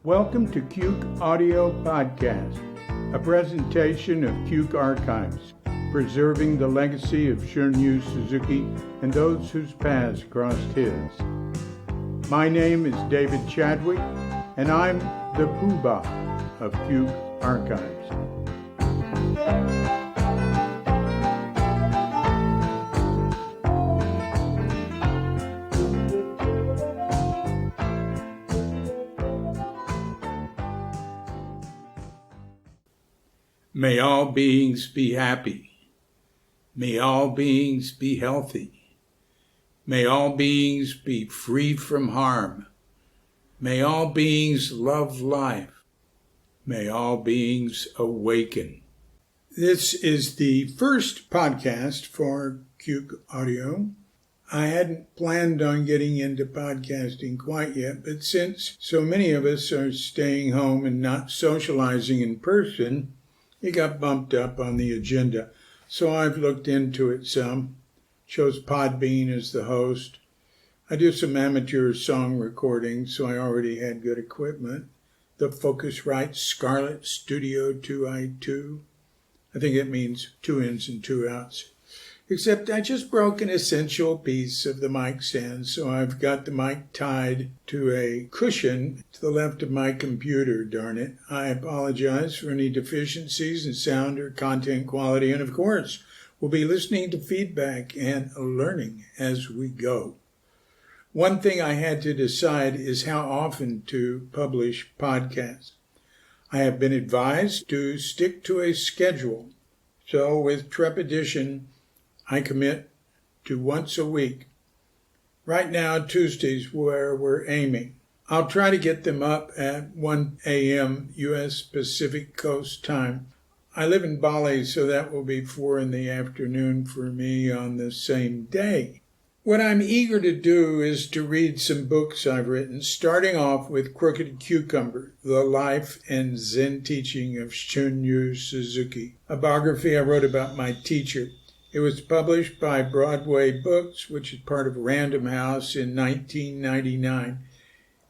Welcome to Cuke Audio Podcast, a presentation of Cuke Archives, preserving the legacy of Shunryu Suzuki and those whose paths crossed his. My name is David Chadwick, and I'm the Poobah of Cuke Archives. May all beings be happy. May all beings be healthy. May all beings be free from harm. May all beings love life. May all beings awaken. This is the first podcast for Cuke Audio. I hadn't planned on getting into podcasting quite yet, but since so many of us are staying home and not socializing in person, it got bumped up on the agenda, so I've looked into it some. Chose Podbean as the host. I do some amateur song recordings, so I already had good equipment. The Focusrite Scarlett Studio 2i2. I think it means 2 ins and 2 outs. Except I just broke an essential piece of the mic stand, so I've got the mic tied to a cushion to the left of my computer, darn it. I apologize for any deficiencies in sound or content quality, and of course, we'll be listening to feedback and learning as we go. One thing I had to decide is how often to publish podcasts. I have been advised to stick to a schedule, so with trepidation, I commit to once a week. Right now, Tuesdays where we're aiming. I'll try to get them up at 1 a.m. U.S. Pacific Coast time. I live in Bali, so that will be 4 in the afternoon for me on the same day. What I'm eager to do is to read some books I've written, starting off with Crooked Cucumber, The Life and Zen Teaching of Shunryu Suzuki, a biography I wrote about my teacher. It was published by Broadway Books, which is part of Random House, in 1999.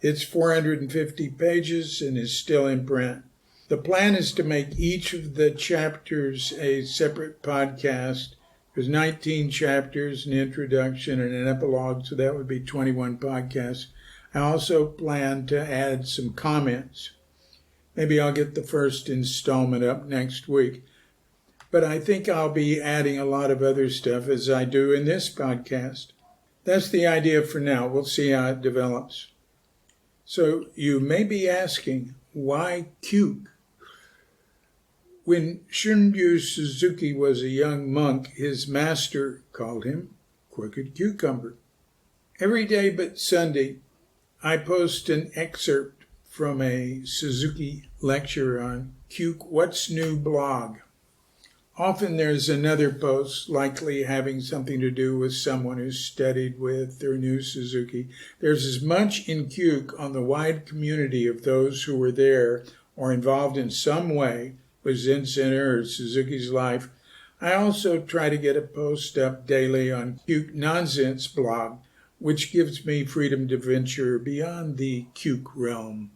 It's 450 pages and is still in print. The plan is to make each of the chapters a separate podcast. There's 19 chapters, an introduction, and an epilogue, so that would be 21 podcasts. I also plan to add some comments. Maybe I'll get the first installment up next week. But I think I'll be adding a lot of other stuff as I do in this podcast. That's the idea for now. We'll see how it develops. So you may be asking, why Cuke? When Shunryu Suzuki was a young monk, his master called him Crooked Cucumber. Every day but Sunday, I post an excerpt from a Suzuki lecture on Cuke What's New blog. Often there's another post likely having something to do with someone who's studied with or knew Suzuki. There's as much in Cuke on the wide community of those who were there or involved in some way with Zen Center or Suzuki's life. I also try to get a post up daily on Cuke Nonsense blog, which gives me freedom to venture beyond the Cuke realm.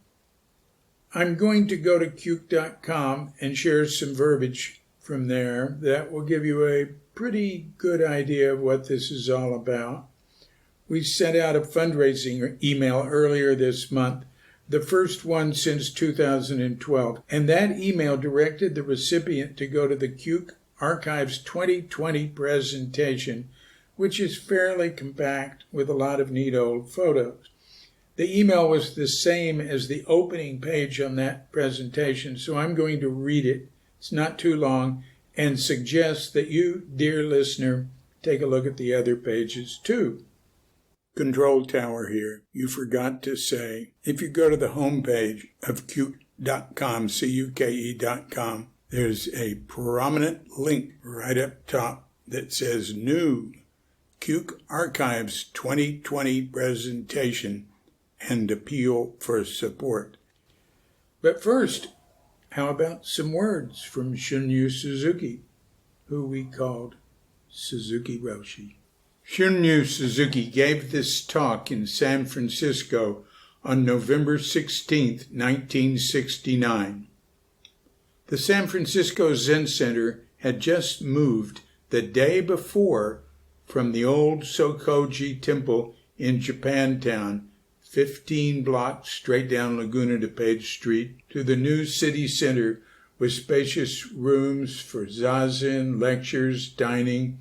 I'm going to go to Cuke.com and share some verbiage from there that will give you a pretty good idea of what this is all about. We sent out a fundraising email earlier this month, the first one since 2012, and that email directed the recipient to go to the Cuke Archives 2020 presentation, which is fairly compact with a lot of neat old photos. The email was the same as the opening page on that presentation, so I'm going to read it. It's not too long, and suggest that you, dear listener, take a look at the other pages too. Control tower here. You forgot to say, if you go to the homepage of Cuke.com, Cuke.com, there's a prominent link right up top that says New Cuke Archives 2020 Presentation and Appeal for Support. But first, how about some words from Shunryu Suzuki, who we called Suzuki Roshi? Shunryu Suzuki gave this talk in San Francisco on November 16, 1969. The San Francisco Zen Center had just moved the day before from the old Sokoji Temple in Japantown, 15 blocks straight down Laguna de Page Street, to the new city center with spacious rooms for zazen, lectures, dining.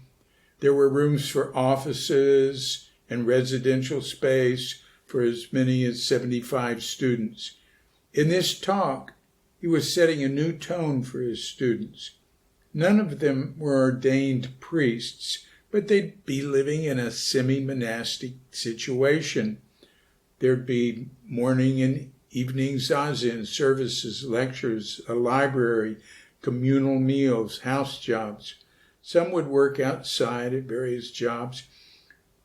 There were rooms for offices and residential space for as many as 75 students. In this talk, he was setting a new tone for his students. None of them were ordained priests, but they'd be living in a semi-monastic situation. There'd be morning and evening zazen, services, lectures, a library, communal meals, house jobs. Some would work outside at various jobs.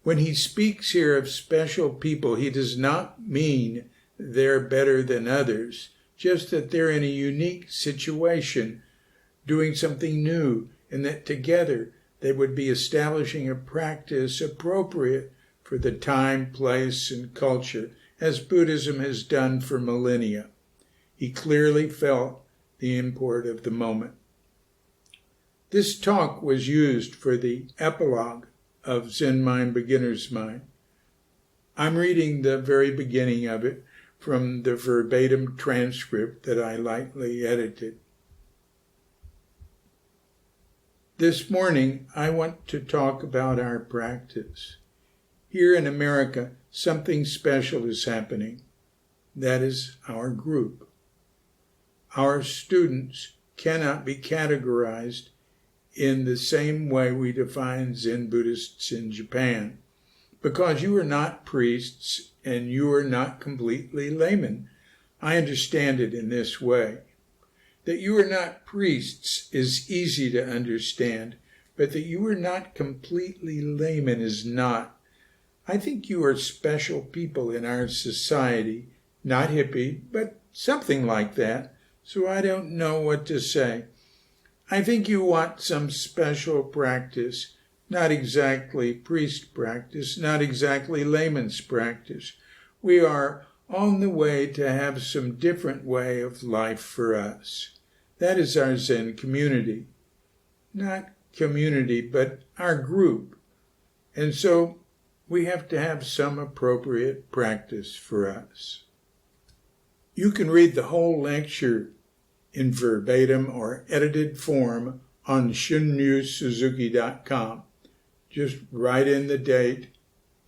When he speaks here of special people, he does not mean they're better than others, just that they're in a unique situation, doing something new, and that together they would be establishing a practice appropriate for the time, place, and culture, as Buddhism has done for millennia. He clearly felt the import of the moment. This talk was used for the epilogue of Zen Mind, Beginner's Mind. I'm reading the very beginning of it from the verbatim transcript that I lightly edited. This morning, I want to talk about our practice. Here in America, something special is happening. That is our group. Our students cannot be categorized in the same way we define Zen Buddhists in Japan, because you are not priests and you are not completely laymen. I understand it in this way. That you are not priests is easy to understand, but that you are not completely laymen is not. I think you are special people in our society, not hippie, but something like that, so I don't know what to say. I think you want some special practice, not exactly priest practice, not exactly layman's practice. We are on the way to have some different way of life for us. That is our Zen community. Not community, but our group. And so we have to have some appropriate practice for us. You can read the whole lecture in verbatim or edited form on shunryusuzuki.com. Just write in the date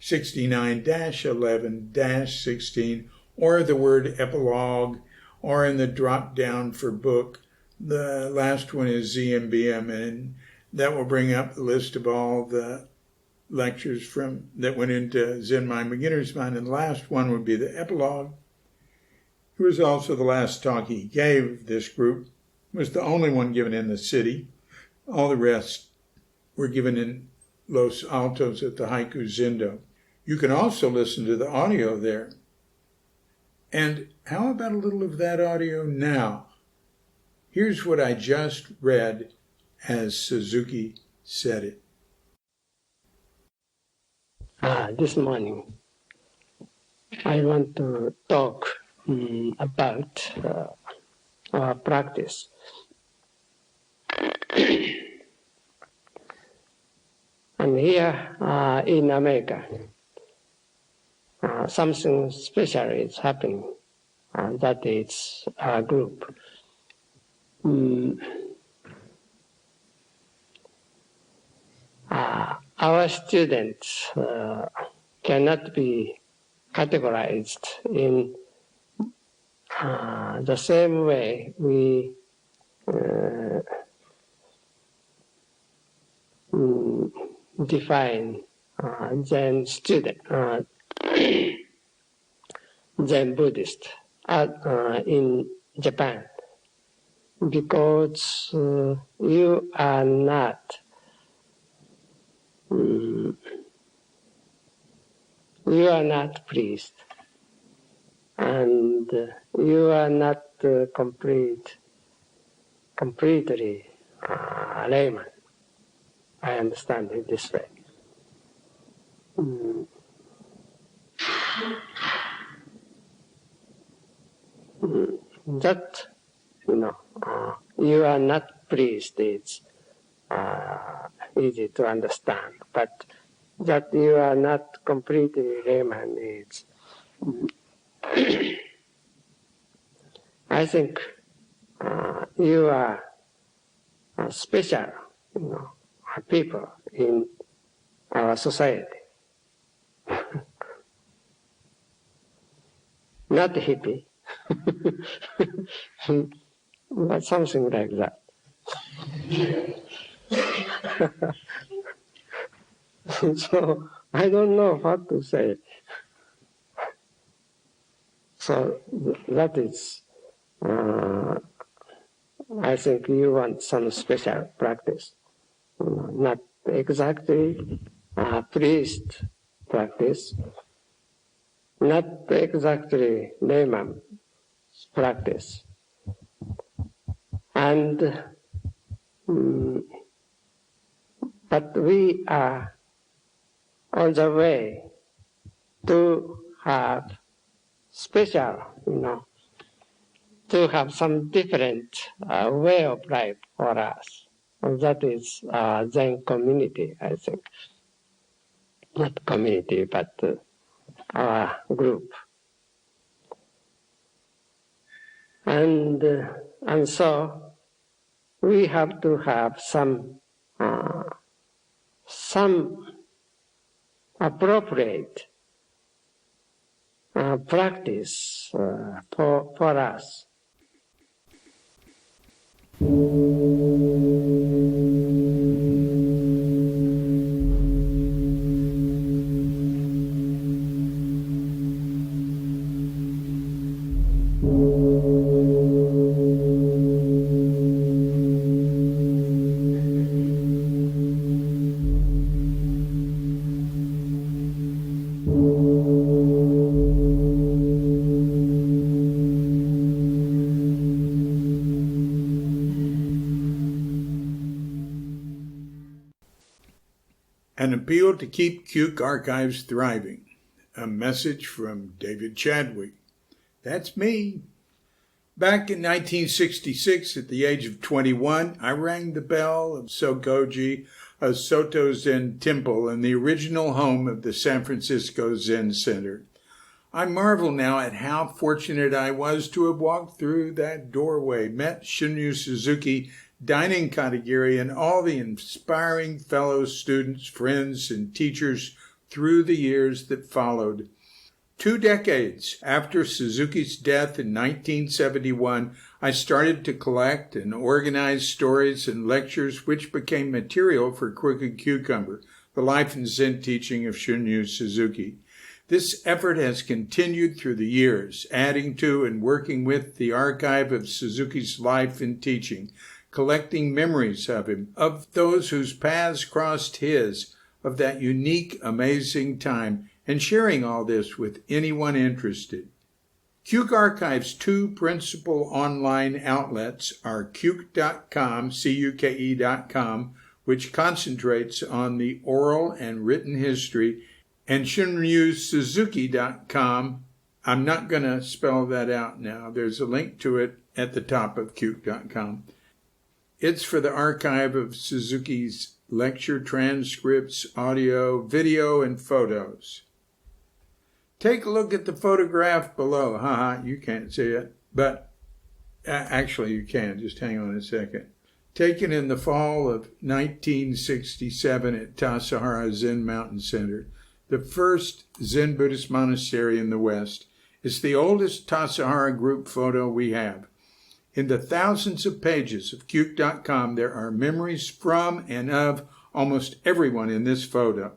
69-11-16 or the word epilogue or in the drop down for book. The last one is ZMBM, and that will bring up the list of all the lectures that went into Zen Mind, Beginner's Mind, and the last one would be the epilogue. It was also the last talk he gave this group. It was the only one given in the city. All the rest were given in Los Altos at the Haiku Zendo. You can also listen to the audio there. And how about a little of that audio now? Here's what I just read as Suzuki said it. This morning, I want to talk about our practice. And here in America, something special is happening, and that is our group. Our students cannot be categorized in the same way we define Zen student, Zen Buddhist in Japan, because you are not priest, and you are not completely layman. I understand it this way. that, you are not priest, it's easy to understand. But that you are not completely layman is, I think, you are special, people in our society. Not hippie, but something like that. So I don't know what to say. So that is, I think you want some special practice, not exactly priest practice, not exactly layman practice. And but we are on the way to have special, to have some different way of life for us. And that is Zen community, I think. Not community, but our group. And so we have to have some appropriate practice for us. An appeal to keep Cuke Archives thriving. A message from David Chadwick. That's me. Back in 1966, at the age of 21, I rang the bell of Sogoji, a Soto Zen temple and the original home of the San Francisco Zen Center. I marvel now at how fortunate I was to have walked through that doorway, met Shunryu Suzuki, Dining Katagiri, and all the inspiring fellow students, friends, and teachers through the years that followed. 2 decades after Suzuki's death in 1971, I started to collect and organize stories and lectures which became material for Crooked Cucumber, the life and Zen teaching of Shunryu Suzuki. This effort has continued through the years, adding to and working with the archive of Suzuki's life and teaching, collecting memories of him, of those whose paths crossed his, of that unique, amazing time, and sharing all this with anyone interested. Cuke Archives' 2 principal online outlets are Cuke.com, C-U-K-E.com, which concentrates on the oral and written history, and ShunryuSuzuki.com. I'm not going to spell that out now. There's a link to it at the top of Cuke.com. It's for the archive of Suzuki's lecture transcripts, audio, video, and photos. Take a look at the photograph below. You can't see it, but actually you can. Just hang on a second. Taken in the fall of 1967 at Tassajara Zen Mountain Center, the first Zen Buddhist monastery in the West. It's the oldest Tassajara group photo we have. In the thousands of pages of Cuke.com, there are memories from and of almost everyone in this photo.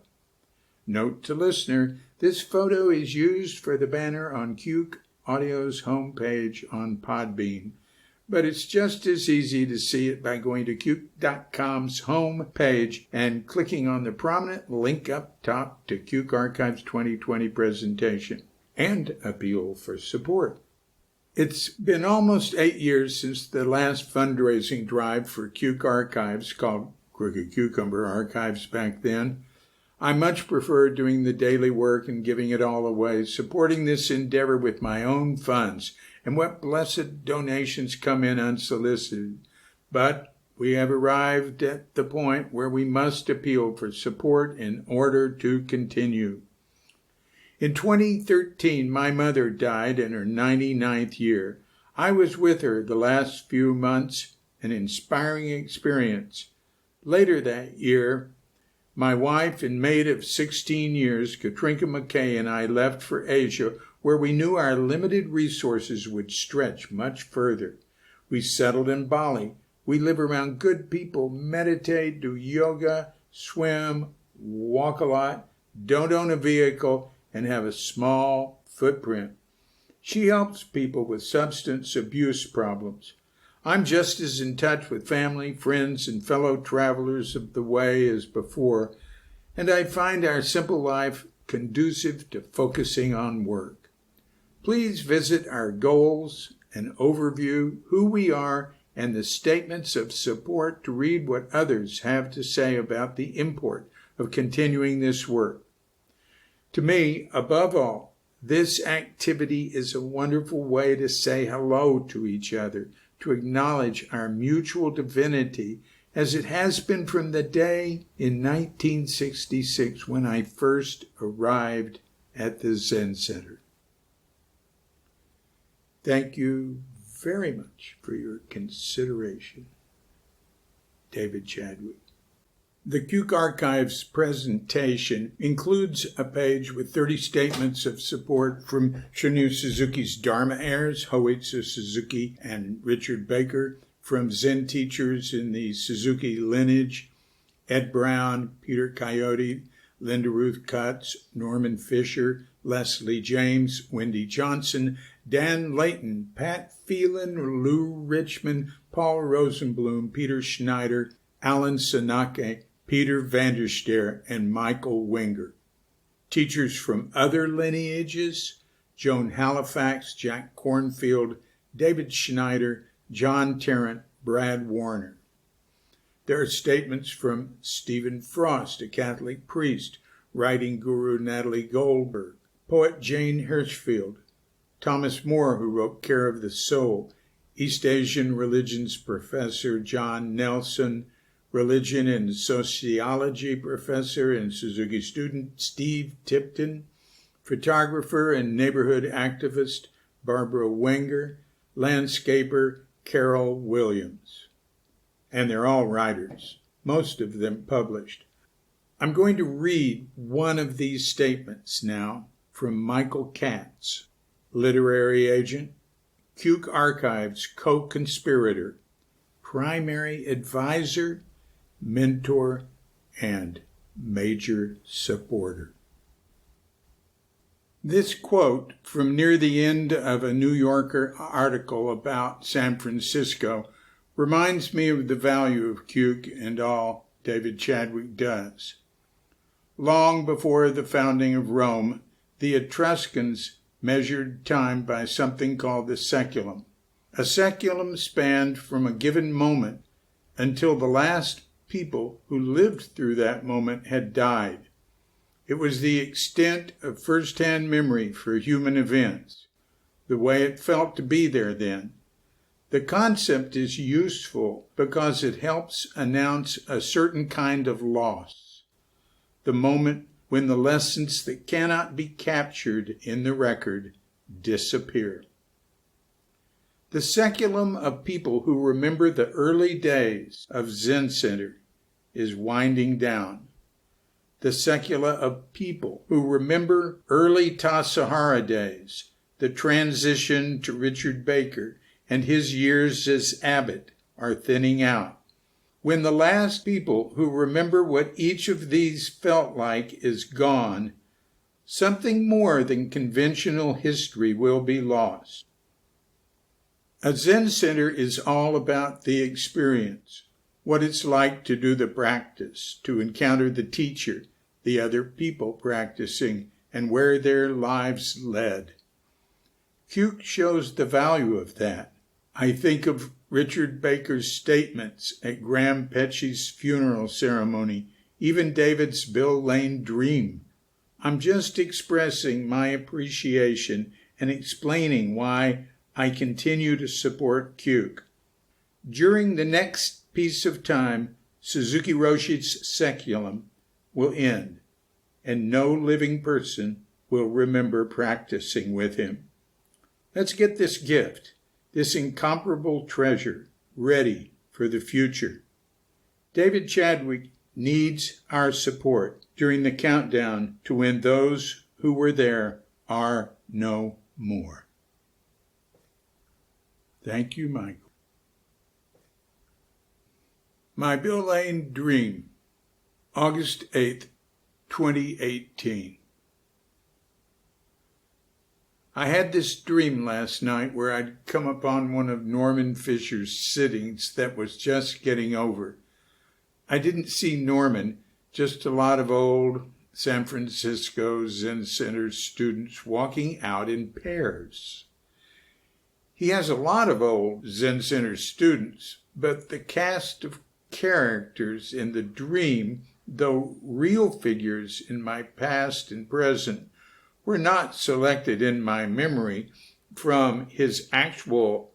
Note to listener, this photo is used for the banner on Cuke Audio's homepage on Podbean, but it's just as easy to see it by going to Cuke.com's home page and clicking on the prominent link up top to Cuke Archives 2020 presentation and appeal for support. It's been almost 8 years since the last fundraising drive for Cuke Archives, called Crooked Cucumber Archives back then. I much prefer doing the daily work and giving it all away, supporting this endeavor with my own funds, and what blessed donations come in unsolicited. But we have arrived at the point where we must appeal for support in order to continue. In 2013, my mother died in her 99th year. I was with her the last few months, an inspiring experience. Later that year, my wife and maid of 16 years, Katrinka McKay, and I left for Asia, where we knew our limited resources would stretch much further. We settled in Bali. We live around good people, meditate, do yoga, swim, walk a lot, don't own a vehicle, and have a small footprint. She helps people with substance abuse problems. I'm just as in touch with family, friends, and fellow travelers of the way as before, and I find our simple life conducive to focusing on work. Please visit our goals and overview who we are and the statements of support to read what others have to say about the import of continuing this work. To me, above all, this activity is a wonderful way to say hello to each other, to acknowledge our mutual divinity, as it has been from the day in 1966 when I first arrived at the Zen Center. Thank you very much for your consideration. David Chadwick. The Cuke Archives presentation includes a page with 30 statements of support from Shunryu Suzuki's Dharma heirs, Hoitsu Suzuki and Richard Baker, from Zen teachers in the Suzuki lineage, Ed Brown, Peter Coyote, Linda Ruth Cutts, Norman Fisher, Leslie James, Wendy Johnson, Dan Layton, Pat Phelan, Lou Richmond, Paul Rosenblum, Peter Schneider, Alan Sanake, Peter Vandersteer, and Michael Winger. Teachers from other lineages, Joan Halifax, Jack Cornfield, David Schneider, John Tarrant, Brad Warner. There are statements from Stephen Frost, a Catholic priest, writing guru Natalie Goldberg, poet Jane Hirschfield, Thomas More, who wrote Care of the Soul, East Asian religions professor John Nelson, religion and sociology professor and Suzuki student Steve Tipton, photographer and neighborhood activist Barbara Wenger, landscaper Carol Williams. And they're all writers, most of them published. I'm going to read one of these statements now from Michael Katz, literary agent, Cuke Archives co-conspirator, primary advisor, mentor, and major supporter. This quote from near the end of a New Yorker article about San Francisco reminds me of the value of Cuke and all David Chadwick does. Long before the founding of Rome, the Etruscans measured time by something called the saeculum. A saeculum spanned from a given moment until the last people who lived through that moment had died. It was the extent of first-hand memory for human events, the way it felt to be there then. The concept is useful because it helps announce a certain kind of loss, the moment when the lessons that cannot be captured in the record disappear. The saeculum of people who remember the early days of Zen Center is winding down. The saecula of people who remember early Tassajara days, the transition to Richard Baker, and his years as abbot are thinning out. When the last people who remember what each of these felt like is gone, something more than conventional history will be lost. A Zen Center is all about the experience, what it's like to do the practice, to encounter the teacher, the other people practicing, and where their lives led. Cuke shows the value of that. I think of Richard Baker's statements at Graham Petche's funeral ceremony, even David's Bill Lane dream. I'm just expressing my appreciation and explaining why I continue to support Cuke. During the next piece of time, Suzuki Roshi's saeculum will end, and no living person will remember practicing with him. Let's get this gift, this incomparable treasure, ready for the future. David Chadwick needs our support during the countdown to when those who were there are no more. Thank you, Michael. My Bill Lane Dream, August 8th, 2018. I had this dream last night where I'd come upon one of Norman Fisher's sittings that was just getting over. I didn't see Norman, just a lot of old San Francisco Zen Center students walking out in pairs. He has a lot of old Zen Center students, but the cast of characters in the dream, though real figures in my past and present, were not selected in my memory from his actual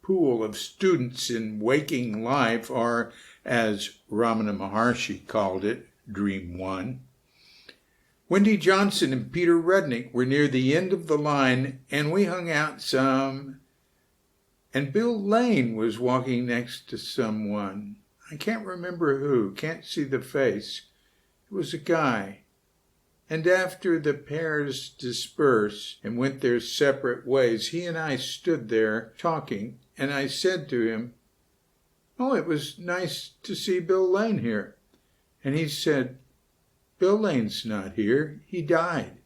pool of students in waking life, or, as Ramana Maharshi called it, Dream 1. Wendy Johnson and Peter Rudnick were near the end of the line, and we hung out some, and Bill Lane was walking next to someone. I can't remember who, can't see the face. It was a guy. And after the pairs dispersed and went their separate ways, he and I stood there talking, and I said to him, "Oh, it was nice to see Bill Lane here." And he said, "Bill Lane's not here. He died."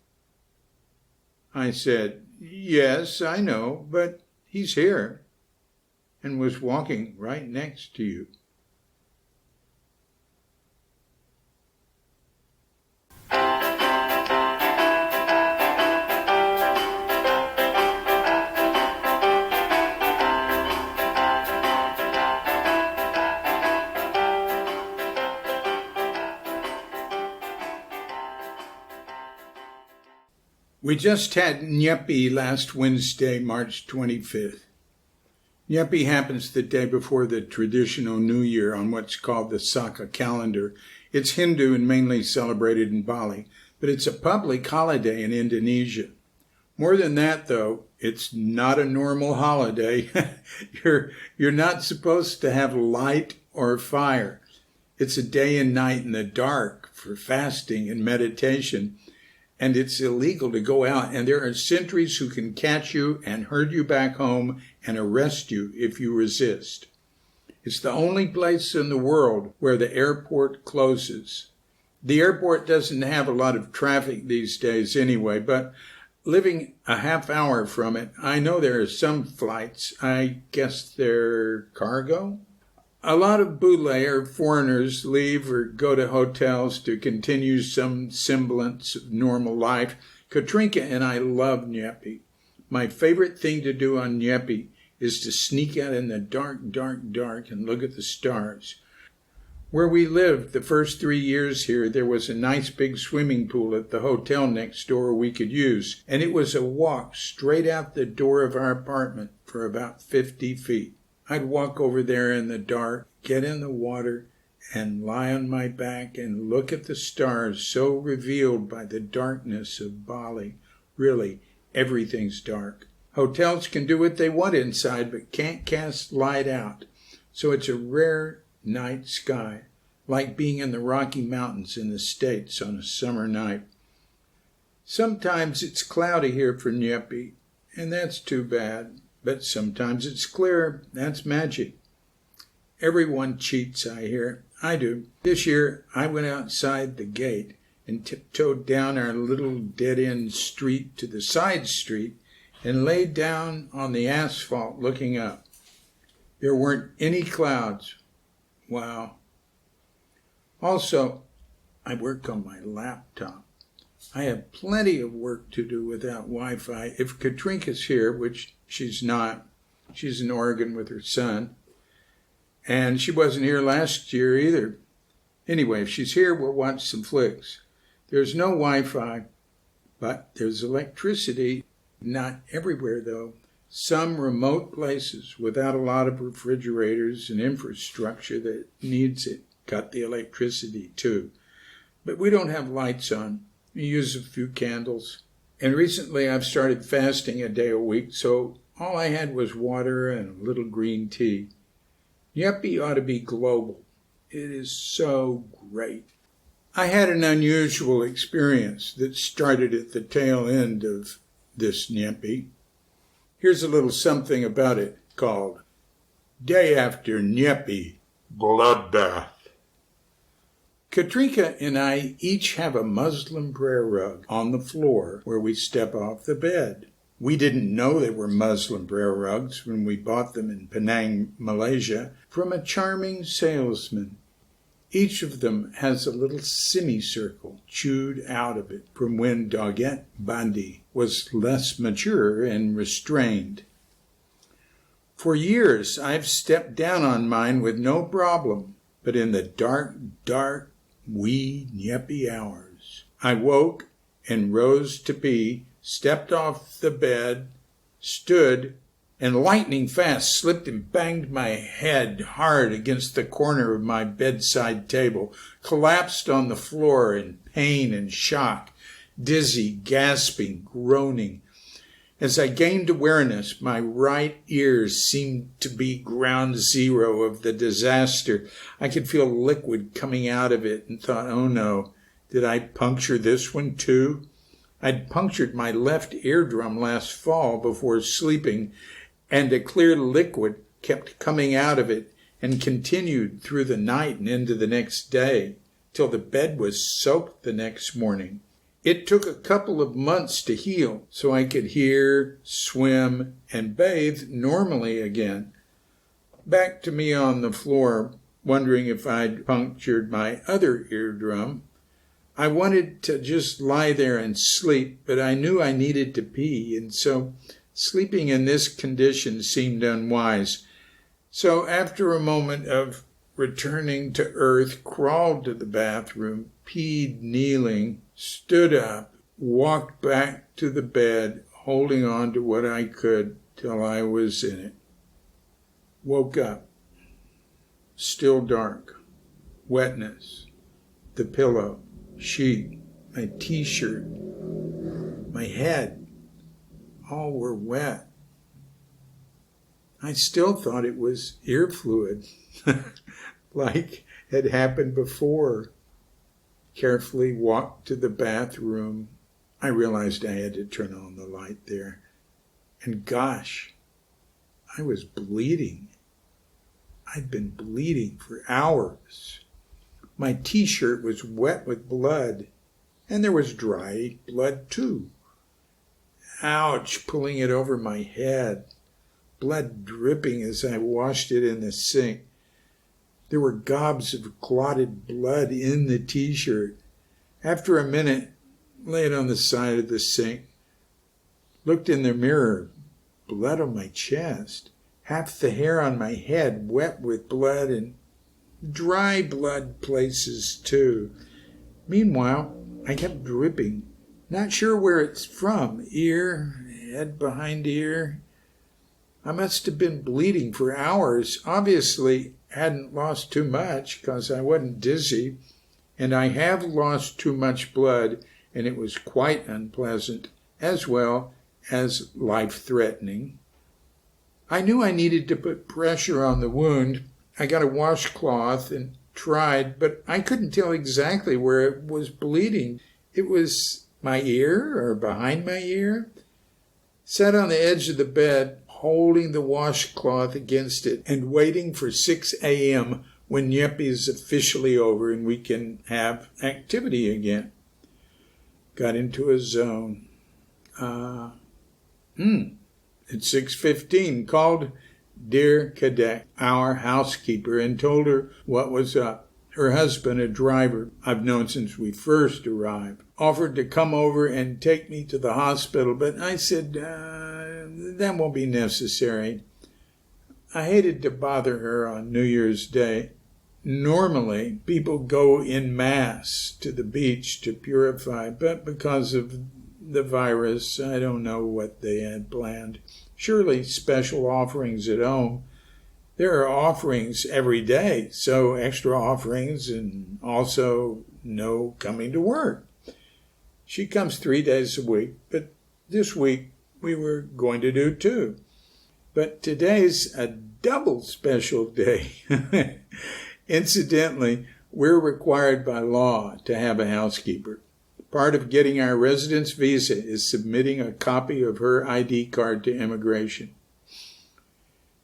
I said, "Yes, I know, but he's here," and was walking right next to you. We just had Nyepi last Wednesday, March 25th. Nyepi happens the day before the traditional New Year on what's called the Saka calendar. It's Hindu and mainly celebrated in Bali, but it's a public holiday in Indonesia. More than that, though, it's not a normal holiday. You're not supposed to have light or fire. It's a day and night in the dark for fasting and meditation. And it's illegal to go out, and there are sentries who can catch you and herd you back home and arrest you if you resist. It's the only place in the world where the airport closes. The airport doesn't have a lot of traffic these days anyway, but living a half hour from it, I know there are some flights. I guess they're cargo. A lot of Bule or foreigners leave or go to hotels to continue some semblance of normal life. Katrinka and I love Nyepi. My favorite thing to do on Nyepi is to sneak out in the dark and look at the stars. Where we lived the first 3 years here, there was a nice big swimming pool at the hotel next door we could use, and it was a walk straight out the door of our apartment for about 50 feet. I'd walk over there in the dark, get in the water, and lie on my back and look at the stars so revealed by the darkness of Bali. Really, everything's dark. Hotels can do what they want inside, but can't cast light out. So it's a rare night sky, like being in the Rocky Mountains in the States on a summer night. Sometimes it's cloudy here for Nyepi, and that's too bad. But sometimes it's clear. That's magic. Everyone cheats, I hear. I do. This year, I went outside the gate and tiptoed down our little dead-end street to the side street and laid down on the asphalt looking up. There weren't any clouds. Wow. Also, I work on my laptop. I have plenty of work to do without Wi-Fi. If Katrinka's here, which she's not, she's in Oregon with her son, and she wasn't here last year either. Anyway, if she's here, we'll watch some flicks. There's no Wi-Fi, but there's electricity. Not everywhere, though. some remote places without a lot of refrigerators and infrastructure that needs it. Cut the electricity too. But we don't have lights on. We use a few candles. And recently I've started fasting a day a week, so all I had was water and a little green tea. Nyepi ought to be global. It is so great. I had an unusual experience that started at the tail end of this Nyepi. Here's a little something about it called Day After Nyepi Bloodbath. Katrinka and I each have a Muslim prayer rug on the floor where we step off the bed. We didn't know they were Muslim prayer rugs when we bought them in Penang, Malaysia, from a charming salesman. Each of them has a little semicircle chewed out of it from when Doggett Bandi was less mature and restrained. For years, I've stepped down on mine with no problem, but in the dark, wee Nyepi hours, I woke and rose to pee, stepped off the bed, stood, and lightning fast slipped and banged my head hard against the corner of my bedside table, collapsed on the floor in pain and shock, dizzy, gasping, groaning. As I gained awareness, my right ear seemed to be ground zero of the disaster. I could feel liquid coming out of it and thought, oh no, did I puncture this one too? I'd punctured my left eardrum last fall before sleeping, and a clear liquid kept coming out of it and continued through the night and into the next day, till the bed was soaked the next morning. It took a couple of months to heal, so I could hear, swim, and bathe normally again. Back to me on the floor, wondering if I'd punctured my other eardrum. I wanted to just lie there and sleep, but I knew I needed to pee, and so sleeping in this condition seemed unwise. So after a moment of returning to earth, crawled to the bathroom, peed kneeling, stood up, walked back to the bed, holding on to what I could till I was in it. Woke up. Still dark. Wetness. The pillow. Sheet. My t-shirt. My head. All were wet. I still thought it was ear fluid, like had happened before. Carefully walked to the bathroom. I realized I had to turn on the light there. And gosh, I was bleeding. I'd been bleeding for hours. My t-shirt was wet with blood, and there was dry blood too. Ouch, pulling it over my head. Blood dripping as I washed it in the sink. There were gobs of clotted blood in the t-shirt. After a minute, lay it on the side of the sink. Looked in the mirror. Blood on my chest. Half the hair on my head wet with blood and dry blood places too. Meanwhile, I kept dripping. Not sure where it's from. Ear, head behind ear. I must have been bleeding for hours. Obviously, hadn't lost too much because I wasn't dizzy. And I have lost too much blood, and it was quite unpleasant, as well as life-threatening. I knew I needed to put pressure on the wound. I got a washcloth and tried, but I couldn't tell exactly where it was bleeding. It was my ear or behind my ear. Sat on the edge of the bed, holding the washcloth against it and waiting for 6 a.m. when Nyepi is officially over and we can have activity again. Got into a zone. At 6:15, called dear Cadet, our housekeeper, and told her what was up. Her husband, a driver I've known since we first arrived, offered to come over and take me to the hospital, but I said, that won't be necessary. I hated to bother her on New Year's Day. Normally, people go en masse to the beach to purify, but because of the virus. I don't know what they had planned. Surely special offerings at home. There are offerings every day, so extra offerings and also no coming to work. She comes 3 days a week, but this week we were going to do 2. But today's a double special day. Incidentally, we're required by law to have a housekeeper. Part of getting our residence visa is submitting a copy of her ID card to immigration.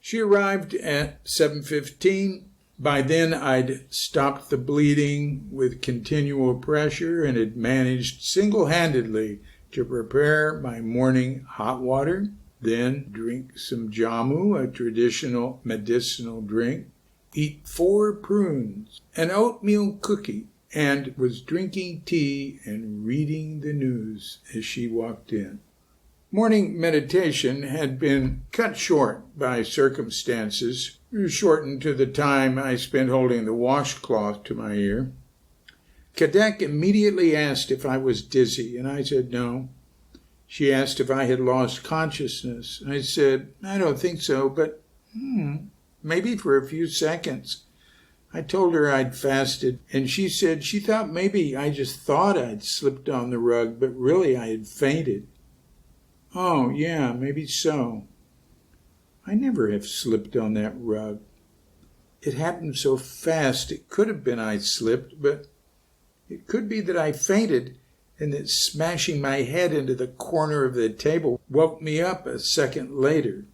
She arrived at 7:15. By then, I'd stopped the bleeding with continual pressure and had managed single-handedly to prepare my morning hot water, then drink some jamu, a traditional medicinal drink, eat 4 prunes, an oatmeal cookie, and was drinking tea and reading the news as she walked in. Morning meditation had been cut short by circumstances, shortened to the time I spent holding the washcloth to my ear. Kadek immediately asked if I was dizzy, and I said no. She asked if I had lost consciousness. I said, I don't think so, but maybe for a few seconds. I told her I'd fasted, and she said she thought maybe I just thought I'd slipped on the rug, but really I had fainted. Oh, yeah, maybe so. I never have slipped on that rug. It happened so fast it could have been I slipped, but it could be that I fainted and that smashing my head into the corner of the table woke me up a second later.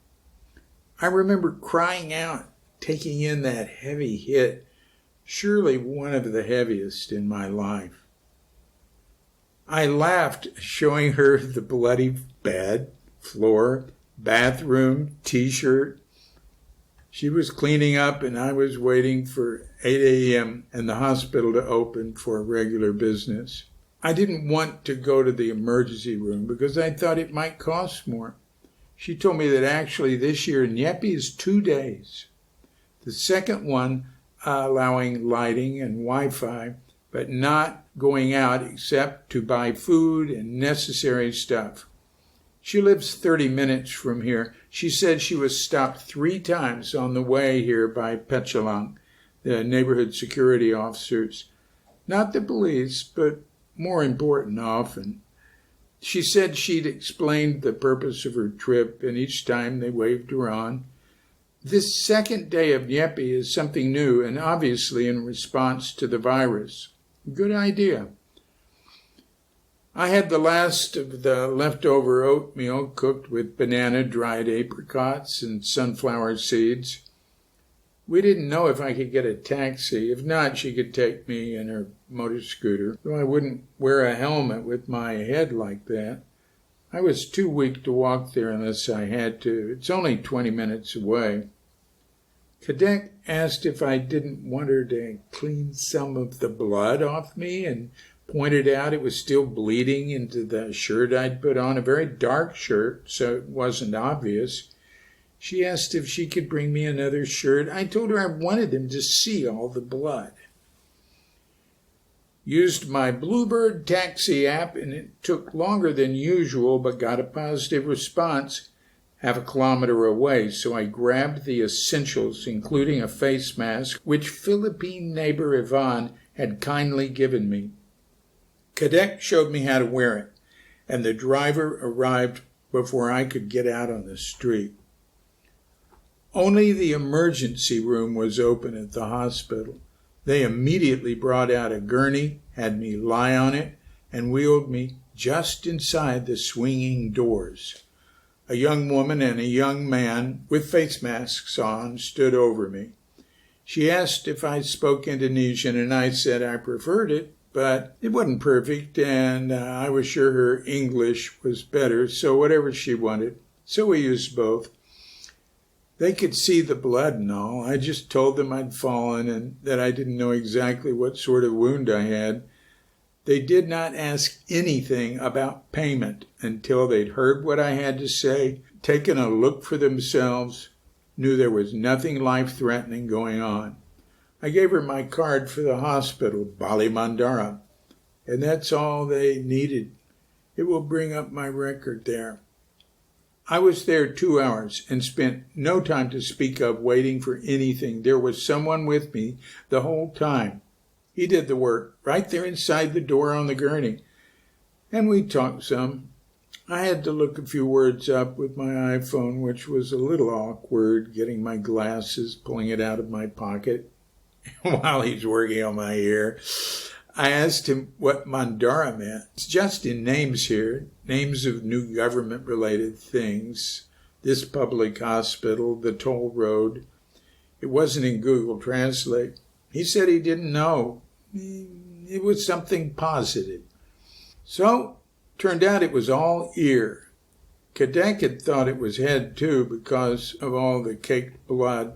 I remember crying out, taking in that heavy hit, surely one of the heaviest in my life. I laughed, showing her the bloody bed, floor, bathroom, T-shirt. She was cleaning up and I was waiting for 8 a.m. and the hospital to open for regular business. I didn't want to go to the emergency room because I thought it might cost more. She told me that actually this year Nyepi is 2 days. The second one allowing lighting and Wi-Fi, but not going out except to buy food and necessary stuff. She lives 30 minutes from here. She said she was stopped 3 times on the way here by Pechalang, the neighborhood security officers. Not the police, but more important often. She said she'd explained the purpose of her trip, and each time they waved her on. This second day of Nyepi is something new, and obviously in response to the virus. Good idea. I had the last of the leftover oatmeal cooked with banana, dried apricots, and sunflower seeds. We didn't know if I could get a taxi. If not, she could take me in her motor scooter, though I wouldn't wear a helmet with my head like that. I was too weak to walk there unless I had to. It's only 20 minutes away. Kadek asked if I didn't want her to clean some of the blood off me and pointed out it was still bleeding into the shirt I'd put on, a very dark shirt, so it wasn't obvious. She asked if she could bring me another shirt. I told her I wanted them to see all the blood. Used my Bluebird taxi app, and it took longer than usual, but got a positive response half a kilometer away, so I grabbed the essentials, including a face mask, which Philippine neighbor Ivan had kindly given me. Kadek showed me how to wear it, and the driver arrived before I could get out on the street. Only the emergency room was open at the hospital. They immediately brought out a gurney, had me lie on it, and wheeled me just inside the swinging doors. A young woman and a young man with face masks on stood over me. She asked if I spoke Indonesian, and I said I preferred it, but it wasn't perfect, and I was sure her English was better, so whatever she wanted. So we used both. They could see the blood and all. I just told them I'd fallen and that I didn't know exactly what sort of wound I had. They did not ask anything about payment until they'd heard what I had to say, taken a look for themselves, knew there was nothing life-threatening going on. I gave her my card for the hospital, Bali Mandara, and that's all they needed. It will bring up my record there. I was there 2 hours and spent no time to speak of waiting for anything. There was someone with me the whole time. He did the work right there inside the door on the gurney. And we talked some. I had to look a few words up with my iPhone, which was a little awkward, getting my glasses, pulling it out of my pocket while he's working on my ear. I asked him what mandara meant. It's just in names here, names of new government-related things. This public hospital, the toll road. It wasn't in Google Translate. He said he didn't know. It was something positive. So, turned out it was all ear. Kadek had thought it was head too because of all the caked blood.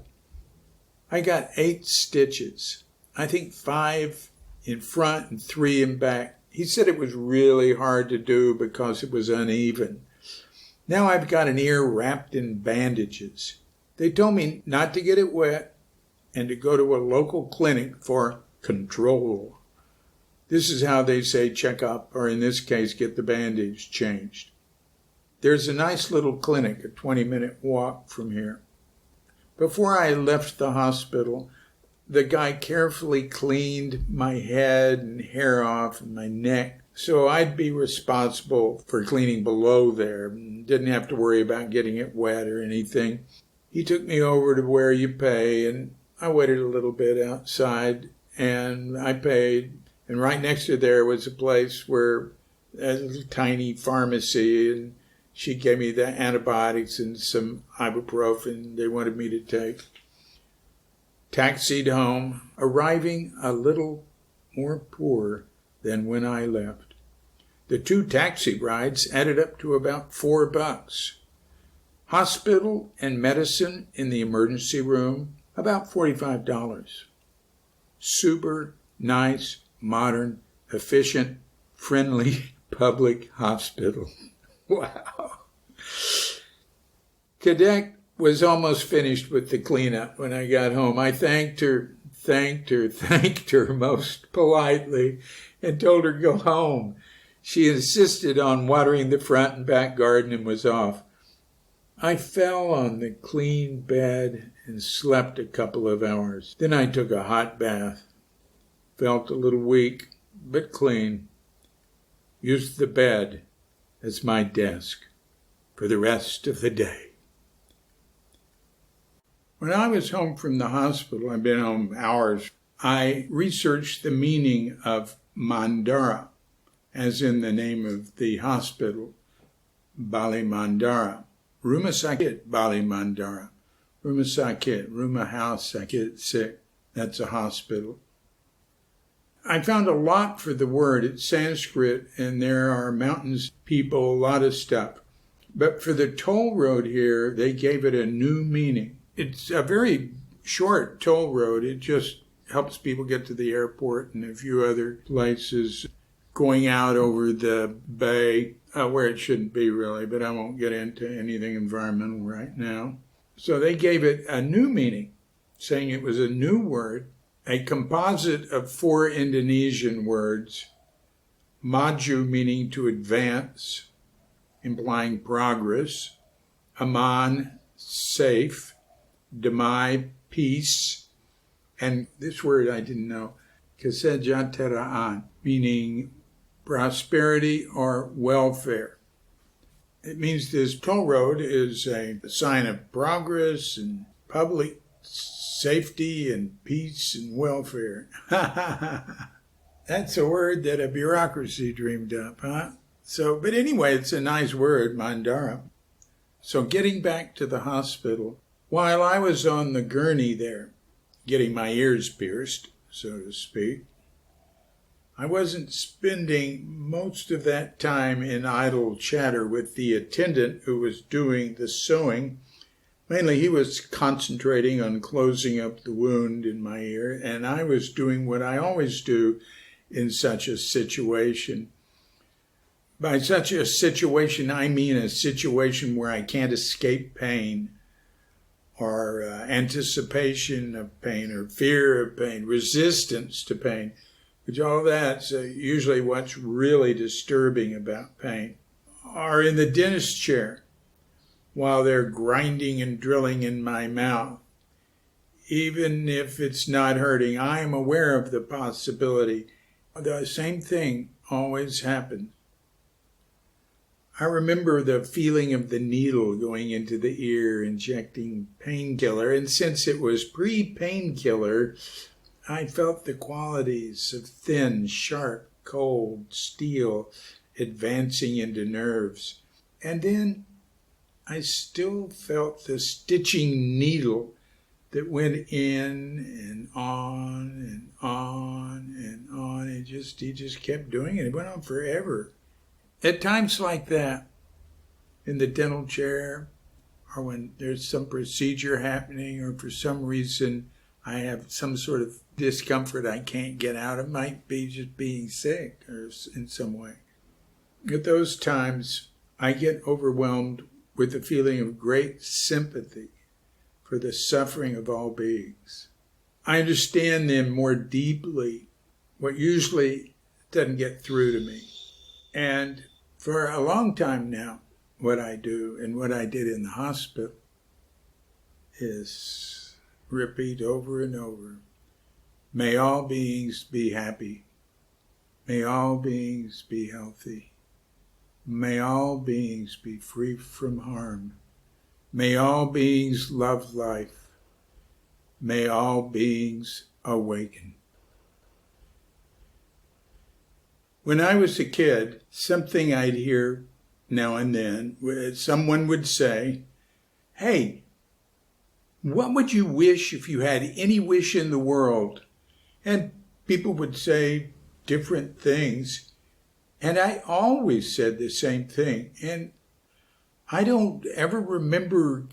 I got 8 stitches. I think 5 in front and 3 in back. He said it was really hard to do because it was uneven. Now I've got an ear wrapped in bandages. They told me not to get it wet and to go to a local clinic for control. This is how they say check up, or in this case, get the bandage changed. There's a nice little clinic, a 20-minute walk from here. Before I left the hospital, the guy carefully cleaned my head and hair off and my neck, so I'd be responsible for cleaning below there. Didn't have to worry about getting it wet or anything. He took me over to where you pay, and I waited a little bit outside, and I paid. And right next to there was a place where a little tiny pharmacy, and she gave me the antibiotics and some ibuprofen they wanted me to take. Taxied home, arriving a little more poor than when I left. The 2 taxi rides added up to about $4. Hospital and medicine in the emergency room, about $45. Super nice, modern, efficient, friendly public hospital. Wow. Kadek was almost finished with the cleanup when I got home. I thanked her most politely and told her to go home. She insisted on watering the front and back garden and was off. I fell on the clean bed and slept a couple of hours. Then I took a hot bath. Felt a little weak, but clean. Used the bed as my desk for the rest of the day. When I was home from the hospital, I've been home hours, I researched the meaning of mandara, as in the name of the hospital, Bali Mandara. Rumah sakit, Bali Mandara. Rumah sakit, rumah house, sakit, sick. That's a hospital. I found a lot for the word. It's Sanskrit, and there are mountains, people, a lot of stuff. But for the toll road here, they gave it a new meaning. It's a very short toll road. It just helps people get to the airport and a few other places. Going out over the bay, where it shouldn't be really, but I won't get into anything environmental right now. So they gave it a new meaning, saying it was a new word, a composite of 4 Indonesian words, maju meaning to advance, implying progress, aman, safe, damai, peace, and this word I didn't know, kesejahteraan, meaning prosperity or welfare. It means this toll road is a sign of progress and public safety and peace and welfare. That's a word that a bureaucracy dreamed up, huh? But anyway, it's a nice word, mandara. So getting back to the hospital, while I was on the gurney there, getting my ears pierced, so to speak, I wasn't spending most of that time in idle chatter with the attendant who was doing the sewing. Mainly he was concentrating on closing up the wound in my ear, and I was doing what I always do in such a situation. By such a situation, I mean a situation where I can't escape pain, or anticipation of pain, or fear of pain, resistance to pain. which all that's usually what's really disturbing about pain, or in the dentist chair while they're grinding and drilling in my mouth. Even if it's not hurting, I am aware of the possibility. The same thing always happens. I remember the feeling of the needle going into the ear, injecting painkiller. And since it was pre-painkiller, I felt the qualities of thin, sharp, cold steel advancing into nerves. And then I still felt the stitching needle that went in and on and on and on. He just kept doing it. It went on forever. At times like that, in the dental chair, or when there's some procedure happening, or for some reason I have some sort of discomfort I can't get out, it might be just being sick or in some way. At those times, I get overwhelmed with a feeling of great sympathy for the suffering of all beings. I understand them more deeply, what usually doesn't get through to me. And for a long time now, what I do and what I did in the hospital is repeat over and over, may all beings be happy. May all beings be healthy. May all beings be free from harm. May all beings love life. May all beings awaken. When I was a kid, something I'd hear now and then, someone would say, hey, what would you wish if you had any wish in the world? And people would say different things. And I always said the same thing. And I don't ever remember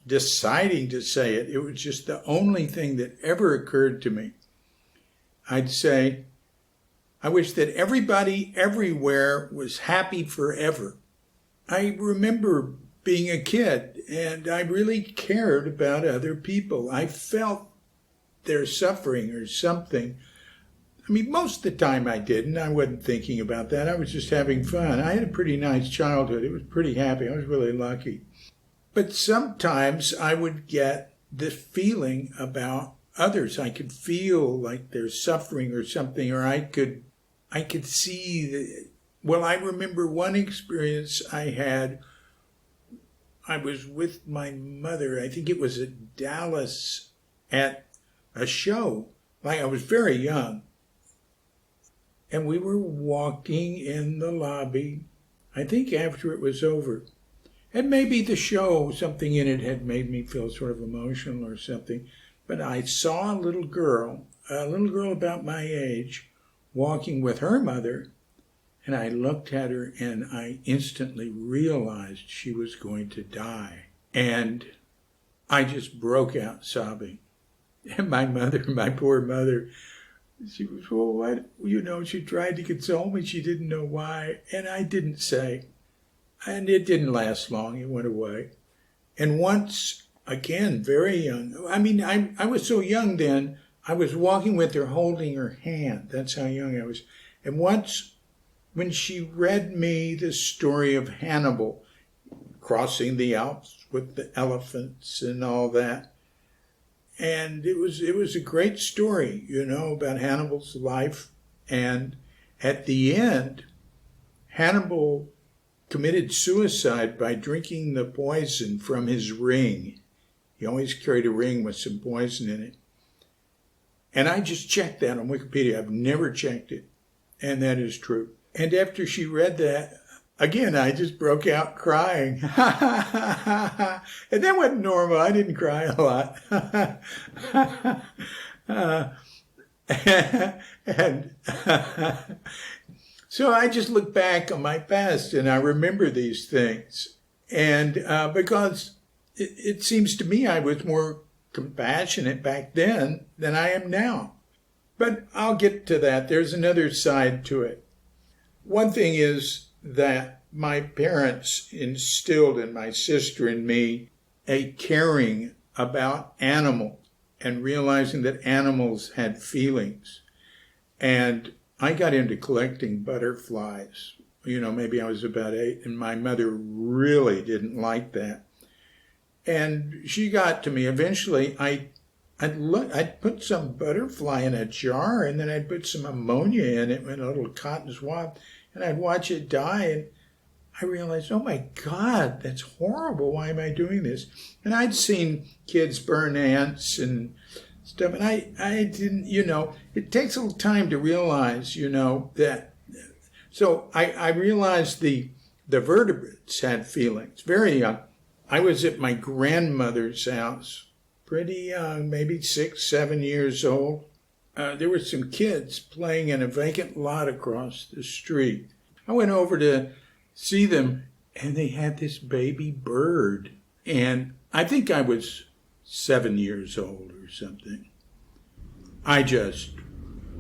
deciding to say it. It was just the only thing that ever occurred to me. I'd say, I wish that everybody everywhere was happy forever. I remember being a kid, and I really cared about other people. I felt their suffering or something. I mean, most of the time I didn't. I wasn't thinking about that. I was just having fun. I had a pretty nice childhood. It was pretty happy. I was really lucky. But sometimes I would get the feeling about others. I could feel like they're suffering or something, or I could see well, I remember one experience I had. I was with my mother. I think it was at Dallas at a show. Like, I was very young. And we were walking in the lobby, I think after it was over. And maybe the show, something in it had made me feel sort of emotional or something. But I saw a little girl about my age, walking with her mother, and I looked at her and I instantly realized she was going to die. And I just broke out sobbing. And my mother, my poor mother, she was, well, what? She tried to console me. She didn't know why. And I didn't say. And it didn't last long. It went away. And once, again, very young. I mean, I was so young then, I was walking with her, holding her hand. That's how young I was. And once, when she read me the story of Hannibal crossing the Alps with the elephants and all that, and it was a great story, about Hannibal's life. And at the end, Hannibal committed suicide by drinking the poison from his ring. He always carried a ring with some poison in it. And I just checked that on Wikipedia. I've never checked it. And that is true. And after she read that, again, I just broke out crying. And that wasn't normal. I didn't cry a lot. And so I just look back on my past and I remember these things. And because it seems to me I was more compassionate back then than I am now. But I'll get to that. There's another side to it. One thing is that my parents instilled in my sister and me a caring about animals and realizing that animals had feelings. And I got into collecting butterflies. Maybe I was about 8, and my mother really didn't like that. And she got to me. Eventually, I'd put some butterfly in a jar, and then I'd put some ammonia in it in a little cotton swab, and I'd watch it die, and I realized, oh my God, that's horrible. Why am I doing this? And I'd seen kids burn ants and stuff, and I didn't, it takes a little time to realize, that. So I realized the vertebrates had feelings. Very young. I was at my grandmother's house, pretty young, maybe 6, 7 years old. There were some kids playing in a vacant lot across the street. I went over to see them, and they had this baby bird. And I think I was 7 years old or something. I just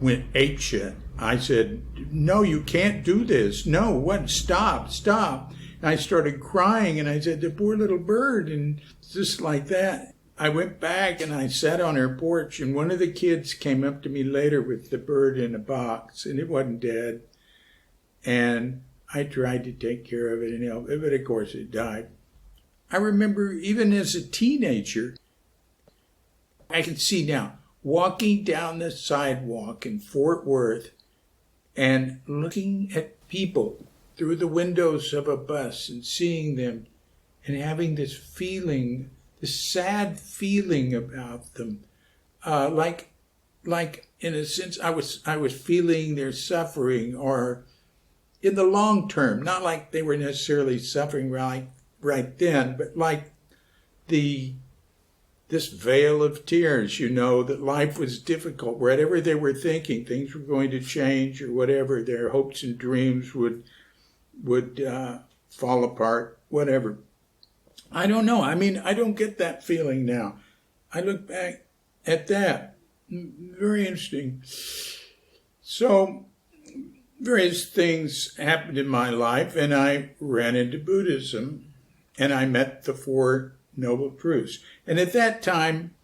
went apeshit. I said, no, you can't do this. No, what? Stop. And I started crying, and I said, the poor little bird, and just like that. I went back, and I sat on her porch, and one of the kids came up to me later with the bird in a box, and it wasn't dead. And I tried to take care of it and help it, but of course it died. I remember even as a teenager, I can see now, walking down the sidewalk in Fort Worth and looking at people through the windows of a bus and seeing them and having this feeling, this sad feeling about them, like in a sense I was feeling their suffering, or in the long term, not like they were necessarily suffering right then, but like this veil of tears, that life was difficult. Whatever they were thinking, things were going to change, or whatever, their hopes and dreams would fall apart, whatever. I don't know. I mean, I don't get that feeling now. I look back at that. Very interesting. So, various things happened in my life, and I ran into Buddhism, and I met the Four Noble Truths. And at that time,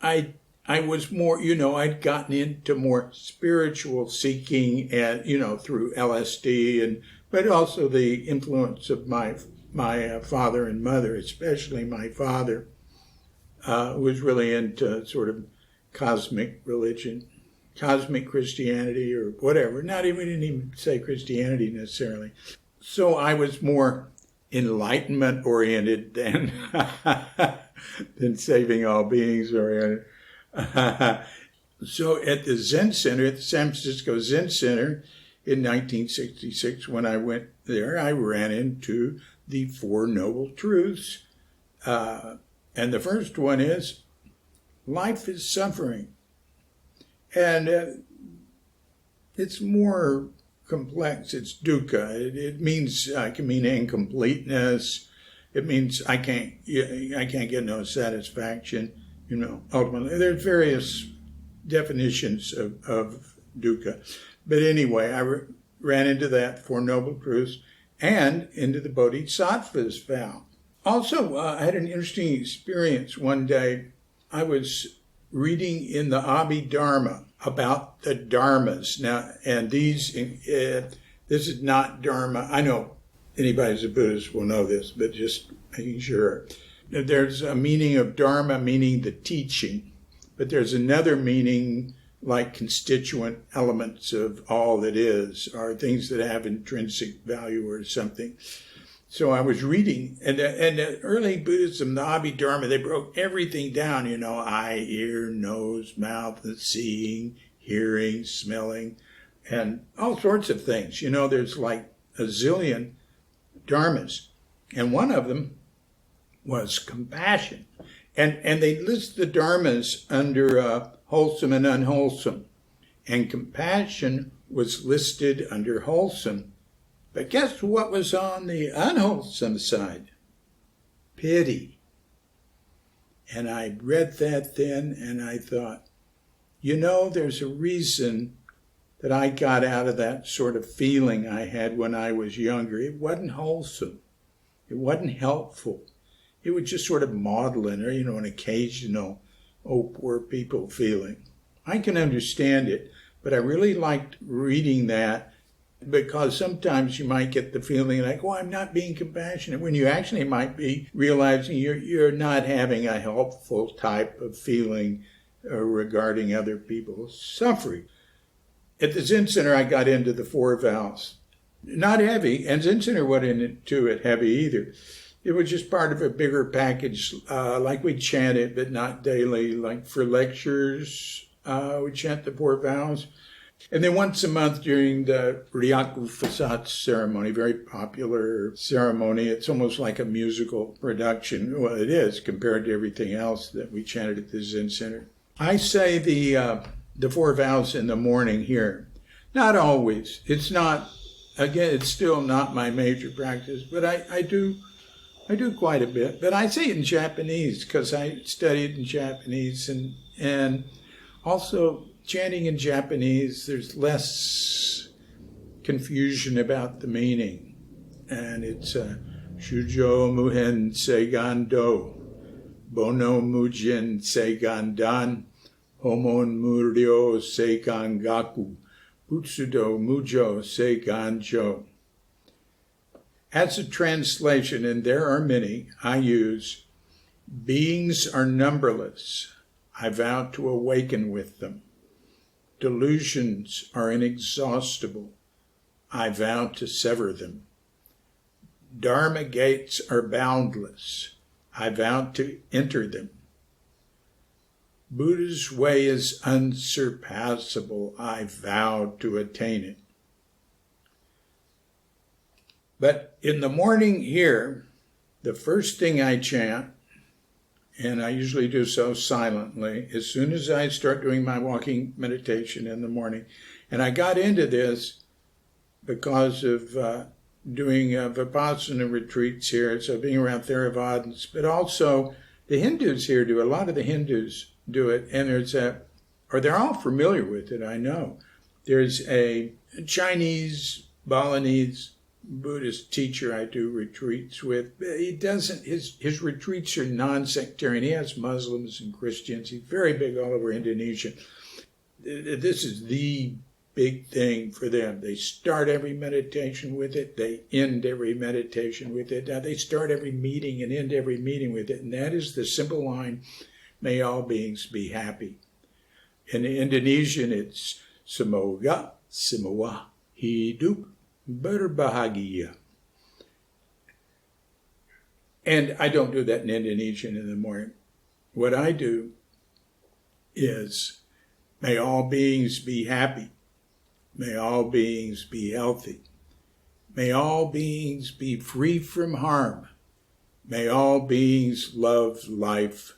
I was more, I'd gotten into more spiritual seeking, and through LSD, but also the influence of my father and mother, especially my father, was really into sort of cosmic religion, cosmic Christianity, or whatever. We didn't even say Christianity necessarily. So I was more enlightenment oriented than saving all beings oriented. So at the Zen Center, at the San Francisco Zen Center in 1966, when I went there, I ran into the Four Noble Truths. And the first one is, life is suffering. And it's more complex. It's dukkha. It means, can mean incompleteness. It means I can't get no satisfaction. Ultimately, there's various definitions of dukkha. But anyway, I ran into that Four Noble Truths and into the Bodhisattva's vow. Also, I had an interesting experience one day. I was reading in the Abhidharma about the dharmas. Now, and this is not dharma. I know anybody who's a Buddhist will know this, but just making sure. There's a meaning of dharma, meaning the teaching, but there's another meaning like constituent elements of all that is, or things that have intrinsic value or something. So I was reading, and the early Buddhism, the Abhidharma, they broke everything down, eye, ear, nose, mouth, seeing, hearing, smelling, and all sorts of things. There's like a zillion dharmas. And one of them was compassion. And they list the dharmas under wholesome and unwholesome. And compassion was listed under wholesome. But guess what was on the unwholesome side? Pity. And I read that then, and I thought, there's a reason that I got out of that sort of feeling I had when I was younger. It wasn't wholesome. It wasn't helpful. It was just sort of maudlin, or, an occasional, oh, poor people feeling. I can understand it, But I really liked reading that because sometimes you might get the feeling like, I'm not being compassionate, when you actually might be realizing you're not having a helpful type of feeling regarding other people's suffering. At the Zen Center, I got into the 4 vows. Not heavy, and Zen Center wasn't into it heavy either. It was just part of a bigger package, like we chant it, but not daily. Like for lectures, we chant the 4 vows. And then once a month during the Ryaku Fasatsu ceremony, very popular ceremony, it's almost like a musical production. Well, it is compared to everything else that we chanted at the Zen Center. I say the 4 vows in the morning here. Not always. It's not, again, it's still not my major practice, but I do quite a bit. But I say it in Japanese because I studied in Japanese, and also chanting in Japanese, there's less confusion about the meaning. And it's Shujo Muhen Seigan Do, Bono Mujin Seigan Dan, Homon Muryo Seigan Gaku, Butsudo Mujo Seigan Jo. As a translation, and there are many, I use, beings are numberless. I vow to awaken with them. Delusions are inexhaustible. I vow to sever them. Dharma gates are boundless. I vow to enter them. Buddha's way is unsurpassable. I vow to attain it. But in the morning here, the first thing I chant, and I usually do so silently, as soon as I start doing my walking meditation in the morning. And I got into this because of doing Vipassana retreats here, so being around Theravadins, but also the Hindus here do, a lot of the Hindus do it, and they're all familiar with it, I know. There's a Chinese, Balinese Buddhist teacher I do retreats with. He doesn't, his retreats are non-sectarian. He has Muslims and Christians. He's very big all over Indonesia. This is the big thing for them. They start every meditation with it. They end every meditation with it. Now, they start every meeting and end every meeting with it. And that is the simple line, may all beings be happy. In Indonesian, it's Semoga, Semua, Hidup, Berbahagia. And I don't do that in Indonesian in the morning. What I do is, may all beings be happy. May all beings be healthy. May all beings be free from harm. May all beings love life.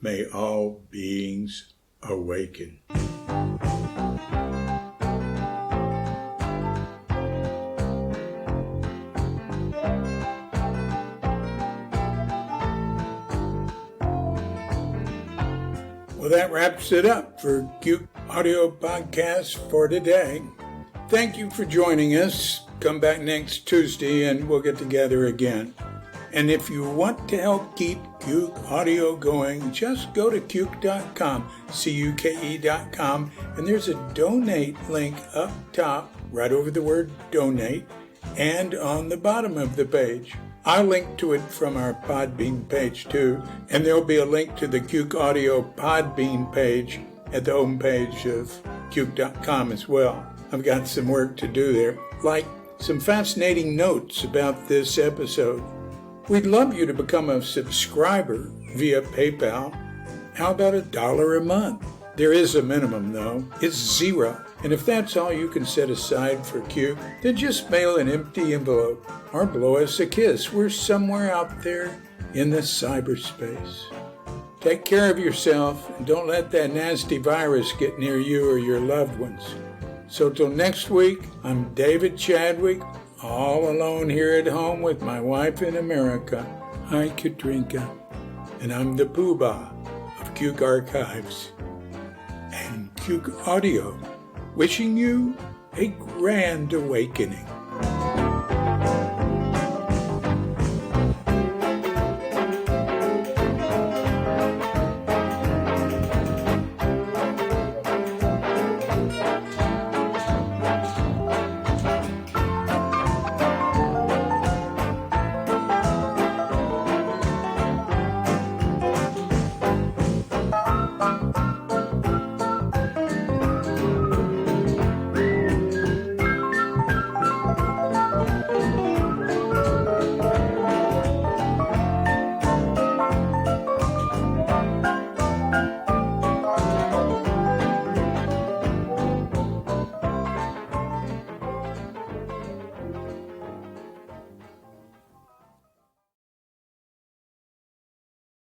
May all beings awaken. Well, that wraps it up for Cuke Audio Podcast for today. Thank you for joining us. Come back next Tuesday and we'll get together again. And if you want to help keep Cuke Audio going, just go to cuke.com, cuke.com, and there's a donate link up top, right over the word donate, and on the bottom of the page. I'll link to it from our Podbean page too, and there'll be a link to the Cuke Audio Podbean page at the home page of cuke.com as well. I've got some work to do there, like some fascinating notes about this episode. We'd love you to become a subscriber via PayPal. How about $1 a month? There is a minimum though. It's $0. And if that's all you can set aside for Cuke, then just mail an empty envelope or blow us a kiss. We're somewhere out there in the cyberspace. Take care of yourself and don't let that nasty virus get near you or your loved ones. So till next week, I'm David Chadwick, all alone here at home with my wife in America. Hi, Katrinka. And I'm the Poobah of Cuke Archives and Cuke Audio, wishing you a grand awakening.